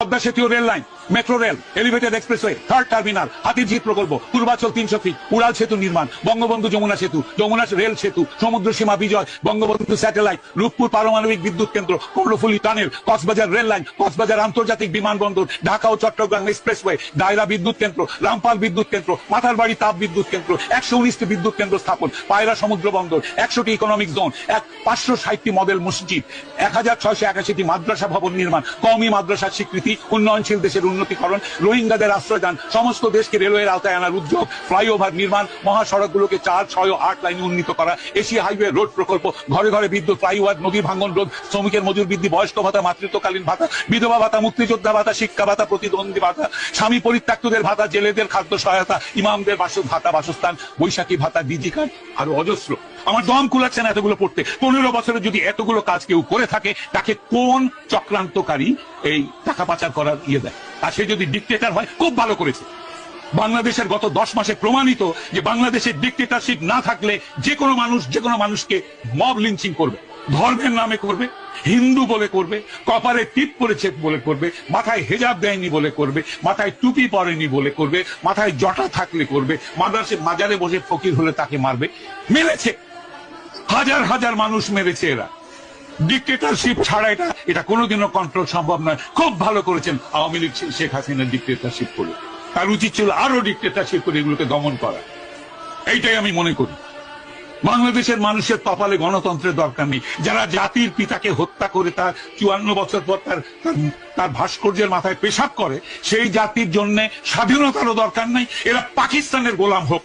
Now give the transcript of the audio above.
পদ্মা সেতু rail line, metro rail, elevated expressway, third terminal, Hatirjheel প্রকল্প, Purbachal 300 fit, উড়াল সেতু নির্মাণ, বঙ্গবন্ধু যমুনা সেতু, যমুনা রেল সেতু, সমুদ্র সীমা বিজয়, বঙ্গবন্ধু স্যাটেলাইট, রূপপুর পারমাণবিক বিদ্যুৎ কেন্দ্র, Karnaphuli tunnel, Cox's Bazar rail line, Cox's Bazar আন্তর্জাতিক বিমানবন্দর, ঢাকা ও চট্টগ্রাম এক্সপ্রেসওয়ে, দায়রা বিদ্যুৎ কেন্দ্র, রামপাল বিদ্যুৎ কেন্দ্র, মাথারবাড়ি তাপ বিদ্যুৎ কেন্দ্র, 119টি বিদ্যুৎ কেন্দ্র স্থাপন, পায়রা সমুদ্র বন্দর, 100টি ইকোনমিক জোন, 560টি মডেল মসজিদ, 1681টি মাদ্রাসা ভবন নির্মাণ, কওমি মাদ্রাসার স্বীকৃতি, উন্নয়নশীল দেশের উন্নতিকরণ, রোহিঙ্গাদের আশ্রয়দান, সমস্ত দেশকে রেলওয়ের আওতায় আনার উদ্যোগ, ফ্লাইওভার নির্মাণ, মহাসড়কগুলোকে 4, 6 ও 8 লাইনে উন্নীত করা, এশিয়া হাইওয়ে রোড প্রকল্প, ঘরে ঘরে বিদ্যুৎ, ফ্লাইওভার, নদী ভাঙ্গন রোধ, শ্রমিকের মজুর বৃদ্ধি, বয়স্ক ভাতা, মাতৃত্বকালীন ভাতা, বিধবা ভাতা, মুক্তিযোদ্ধা ভাতা, শিক্ষা ভাতা, প্রতিদ্বন্দ্বী ভাতা, স্বামী পরিত্যক্তদের ভাতা, জেলেদের খাদ্য সহায়তা, ইমামদের ভাতা, বাসস্থান, বৈশাখী ভাতা, ডিজি কার্ড, আরো অজস্র। আমার দম কুলাচ্ছে না এতগুলো পড়তে। 15 বছরে যদি এতগুলো কাজ কেউ করে থাকে, তাকে কোন চক্রান্তকারী এই টাকা পাচার করার দেয়? আর সে যদি ডিক্টেটর হয়, খুব ভালো করেছে। বাংলাদেশের গত 10 মাসে প্রমাণিত যে বাংলাদেশের ডিক্টেটরশিপ না থাকলে যে কোনো মানুষ যে কোনো মানুষকে মব লিঞ্চিং করবে, ধর্মের নামে করবে, হিন্দু বলে করবে, কপালে টিপ পরেছে বলে করবে, মাথায় হেজাব দেয়নি বলে করবে, মাথায় টুপি পরেনি বলে করবে, মাথায় জটা থাকলে করবে, মাজারে বসে ফকির হলে তাকে মারবে। মেরেছে, হাজার হাজার মানুষ মেরেছে এরা। ডিক্টেটরশিপ ছাড়া এটা কোনোদিনও কন্ট্রোল সম্ভব নয়। খুব ভালো করেছেন আওয়ামী লীগ শেখ হাসিনার ডিক্টেটরশিপ করে। তার উচিত ছিল আরো ডিক্টেটরশিপ করে এগুলোকে দমন করা। এইটাই আমি মনে করি। বাংলাদেশের মানুষের কপালে গণতন্ত্রের দরকার নেই। যারা জাতির পিতাকে হত্যা করে তার 54 বছর পর তার ভাস্কর্যের মাথায় পেশাব করে, সেই জাতির জন্য স্বাধীনতারও দরকার নাই। এরা পাকিস্তানের গোলাম হোক।